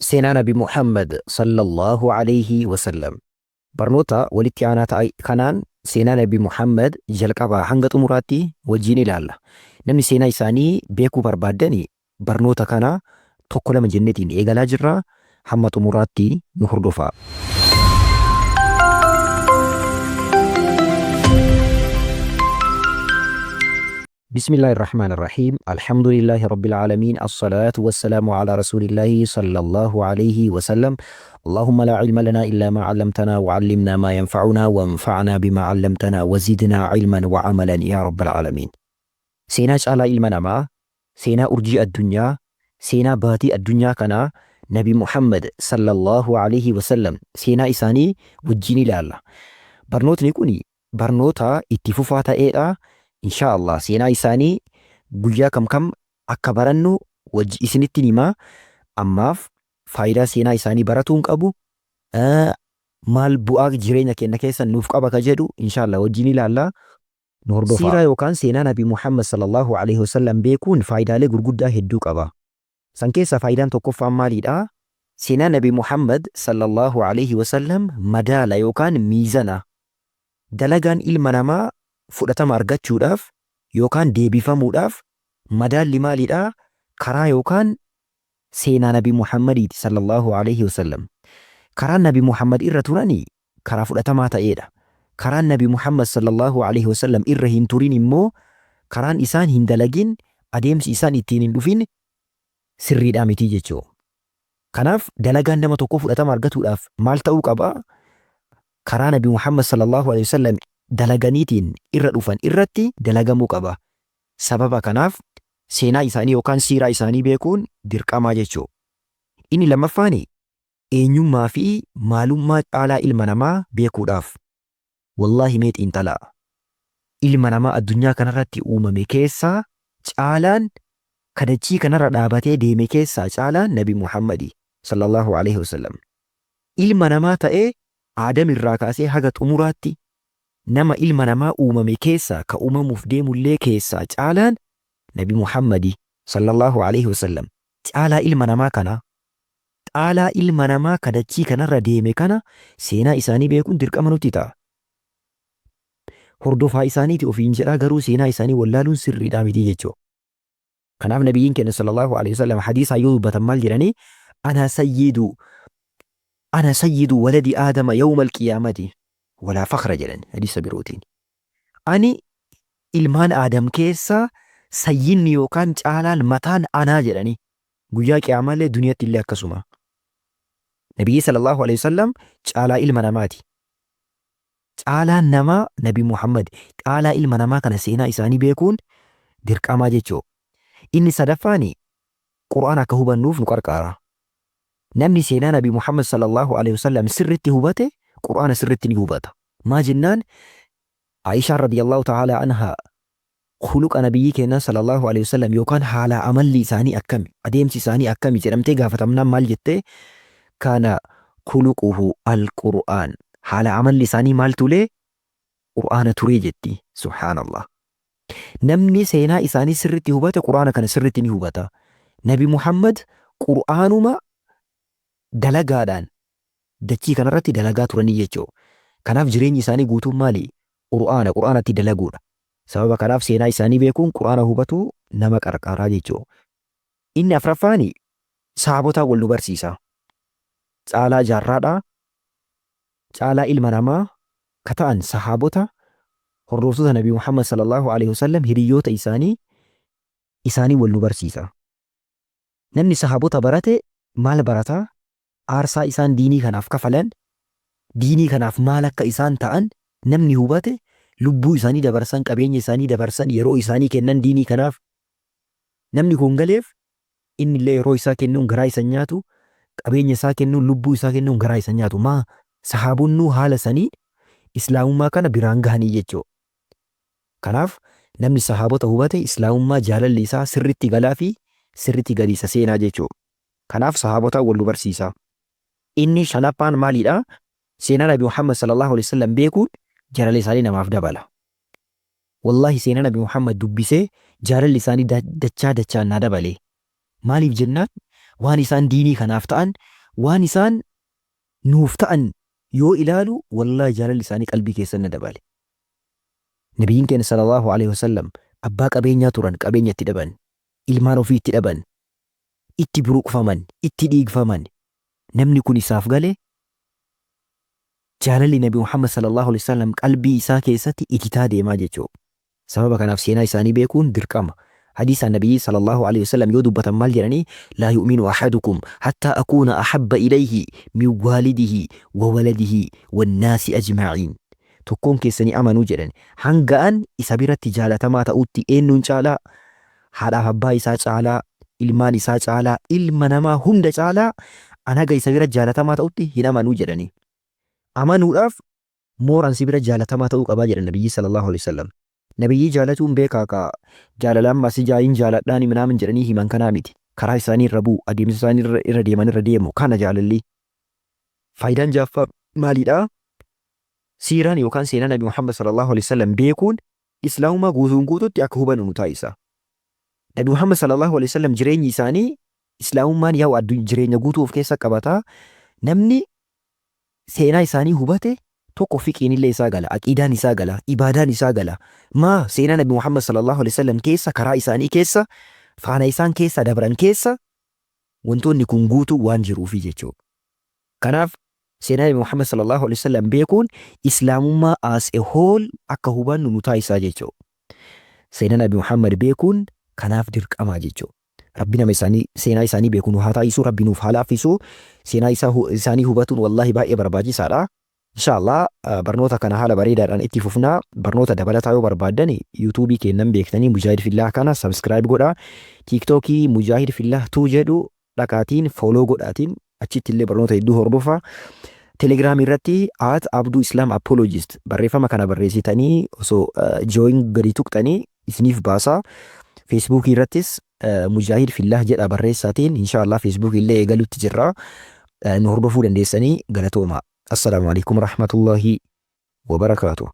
Seenaa Nabi Muhammad sallallahu alayhi wasallam. Barnoota walitti aanaa ta'e kanaan seenaa Nabi Muhammad jalqabaa hanga xumuraatti wajjin ilaalla. Namni seenaa isaanii beekuu barbaaddani barnoota kana tokko lama jenneetiin eegalaa jirra. Hamma xumuraatti nu hordofaa. بسم الله الرحمن الرحيم الحمد لله رب العالمين الصلاة والسلام على رسول الله صلى الله عليه وسلم اللهم لا علم لنا إلا ما علمتنا وعلمنا ما ينفعنا وانفعنا بما علمتنا وزدنا علما وعملا يا رب العالمين. سينا على علمنا ما سينا أرجي الدنيا سينا باتي الدنيا كنا نبي محمد صلى الله عليه وسلم سينا إساني وجيني لله برنوت نكوني برنوتا اتفوفاتا إيرا إن شاء الله سينا إساني guyyaa kam akka barannu wajji isinitti himaa. Ammaaf faayidaa seenaa isaanii baratuun qabu maal bu'aa jireenya keenya keessa nuuf qaba ka jedhu inshallah wajjin ilaalla nu hordofaa. Siiraa yookaan seenaa Nabi Muhammad sallallahu alaihi wasallam beekuun faayidaalee gurguddaa hedduu qaba. San keessaa faayidaan tokkoffaan maalidha? Seenaa Nabi Muhammad sallallahu alaihi wasallam madaala yookaan miizana dalagaan ilma namaa fudhatama argachuudhaaf yookaan deebifamuudhaaf madaalli maalidha? Karaa yookaan seenaa Nabi Muhammadiiti sallallahu alaihi wasallam. Karaan Nabi Muhammad irra turani karaa fudhatamaa ta'edha. Karaan Nabi Muhammad sallallahu alaihi wasallam irra hin turin immoo karaan isaan hin dalagin adeemsi isaan ittiin hin dhufin sirriidhaa miti jechuu. Kanaaf dalagaan nama tokko fudhatama argatuudhaaf maal ta'uu qaba? Karaa Nabi Muhammad sallallahu alaihi wasallam dalaganiitiin irra dhufan irratti dalagamuu qaba. Sababa kanaaf seenaa isaanii yookaan siiraa isaanii beekuun dirqamaa jechuu. Inni lammaffaani eenyummaa fi maalummaa caalaa ilma namaa beekuudhaaf. Wallahi mee xiinxalaa. Ilma namaa addunyaa kanarratti uumame keessaa caalaan kadachii kanarra dhaabatee deeme keessaa caalaan Nabi Muhammadi sallallahu alaihi wasallam. Ilma namaa ta'ee Aadam irraa kaasee haga xumuraatti nama ilma namaa uumame keessaa ka uumamuuf deemullee keessaa caalaan Nabi Muhammadi sallallahu alaihi wasallam. Caalaa ilma namaa kana caalaa ilma namaa kadachii kanarra deeme kana seenaa isaanii beekuun dirqama nutti ta'a. Hordofaa isaaniiti ofiin jedhaa garuu seenaa isaanii wallaaluun sirriidhaa miti jechuu. Kanaaf nabiyyiin keenya sallallahu alaihi wasallam hadiisaa yoo dubbatan maal jedhanii ana sayyidu waladi aadama yawma alqiyaamati walaa fakhra jedhan hadiisa birootiin. Ani ilmaan aadam keessaa sayyinni yookaan caalaan mataan anaa jedhanii guyyaa qiyaamallee duniyaatti illee akkasuma. Nabiyyi sallallahu alaihi wasallam caalaa ilma namaati. Caalaan namaa Nabi Muhammad caalaa ilma namaa kana seenaa isaanii beekuun dirqamaa jechuu. Inni sadaffaani Qur'aan akka hubannuuf nu qarqaara. Namni seenaa Nabi Muhammad sallallahu alaihi wasallam sirritti hubate Qur'aana sirritti ni hubata. Maa jennaan Aishaa radiyallahu ta'ala anhaa khuluqa nabiyyi keenya sallallahu alaihi wasallam yookaan haala amalli isaanii akkami adeemsi isaanii akkami jedhamtee gaafatamnaan maal jettee kana khuluquhu al-Qur'aan haala amalli isaanii maal ture Qur'aana ture jetti. Subhaanallah. Namni seenaa isaanii sirritti hubate Qur'aana kana sirritti ni hubata. Nabi Muhammad Qur'aanuma dalagaadhaan dachii kanarratti dalagaa turanii jechuu. Kanaaf jireenyi isaanii guutuun maali? Qur'aanatti dalaguudha. Sababa kanaaf seenaa isaanii beekuun Qur'aana hubatu nama qarqaaraa jechuu. Inni afraffaani sahabotaa wal nu barsiisa. Caalaa jaarraadhaa caalaa ilma namaa ka ta'an sahabota hordoftoota Nabi Muhammad sallallahu alaihi wasallam hiriyoota isaanii wal nu barsiisa. Namni sahabota barate maal barataa? Aarsaa isaan diinii kanaaf kafalan diinii kanaaf maal akka isaan ta'an namni hubate lubbuu isaanii dabarsan qabeenya isaanii dabarsan yeroo isaanii kennan diinii kanaaf namni kun galeef inni illee yeroo isaa kennuun garaa isa nyaatu qabeenya isaa kennuun lubbuu isaa kennuun garaa isa nyaatu. Maa sahaabonnuu haala sanii islaamummaa kana biraan gahanii jechuu. Kanaaf namni sahaabota hubate islaamummaa jaalalli isaa sirritti galaa fi sirritti gadiisa seenaa jechuu. Kanaaf sahaabota wal nu barsiisa. Inni shanaffaan maalidha? Seenaa Nabi Muhammad sallallahu alaihi wasallam beekuun jaalala isaanii namaaf dabala. Wallahi seenaa Nabi Muhammad dubbisee jaalalli isaanii dachaan naa dabale. Maaliif jennaan waan isaan diinii kanaaf ta'an waan isaan nuuf ta'an yoo ilaalu wallahi jaalalli isaanii qalbii keessan na dabale. Nabiyyiin keenya sallallahu alaihi wasallam abbaa qabeenyaa turan qabeenya itti dhaban, ilmaan ofii itti dhaban, itti buruqfaman, itti dhiigfaman. Namni kun isaaf gale jaalalli Nabi Muhammad sallallahu alaihi wasallam qalbii isaa keessatti ititaa deemaa jechuudha. Sababa kanaaf seenaa isaanii beekuun dirqama. حديث النبي صلى الله عليه وسلم يودب مال جراني لا يؤمن أحدكم حتى أكون أحب إليه من والده وولده والناس أجمعين. تكون كيسني أمانو جراني هنغان إسابيرة تجالة ما تأوتي إنو انشالا حدا حبا إسا چالا إلمان إسا چالا إلمانما هند چالا أنا غا إسابيرة جالة ما تأوتي هنا أمانو جراني أمانو راف موران سابيرة جالة ما تأوك أبا جران النبي صلى الله عليه وسلم. Nabiyyi jaalatuun beekaa ka jaalalaan maasii jaayin jaaladhaani minaamin jedhanii himan kanaa miti. Karaa isaanii irra bu'u, adeemsa isaanii irra deeman irra deemu kana jaalalli. Faayidaan jaaffaa maalidhaa? Siiraan yookaan seenaa Nabi Muhammad sallallahu alaihi wasallam beekuun islaamummaa guutuun guutuutti akka hubannu nu taasisa. Nabi Muhammad sallallahu alaihi wasallam jireenyi isaanii islaamummaan yaa jireenya guutuu of keessa qabataa. Namni seenaa isaanii hubate tokko fiqiin illee isaa gala, aqiidaan isaa gala, ibaadaan isaa gala. Maa seenaa Nabi Muhammad sallallahu alaihi wasallam keessa, karaa isaanii keessa, faana isaan keessa dabran keessa wantoonni kun guutuu waan jiruufi jechuudha. Kanaaf seenaa Nabi Muhammad sallallahu alaihi wasallam beekuun islaamummaa as a whole akka hubannu nu taasisaa jechuudha. Seenaa Nabi Muhammad beekuun kanaaf dirqamaa jechuudha. Rabbi nama seenaa isaanii beekuun haa taasisuu, Rabbi nuuf haa laaffisu. Seenaa isaanii hubatuun wallahi baay'ee barbaachisaadha. Inshallah barnoota kana haala bareedaadhaan itti fufnaa. Barnoota dabalataa yoo barbaaddan yuutuubii keennan beektanii Mujaahid Fillah kana subscribe godhaa. Tiiktookii Mujaahid Fillah 2 jedhu dhaqaatiin follow godhaatiin achitti illee barnoota hedduu hordofaa. Telegiraamii irratti @Abduu Islam Apologist barreeffama kana barreessitanii osoo join gadi tuqxanii isiniif baasaa. Feesbuukii irrattis Mujaahid Fillah jedha barreessaatiin inshallah feesbuukii illee eegalutti jirra. Nu hordofuu dandeessanii galatoomaa. السلام عليكم ورحمة الله وبركاته.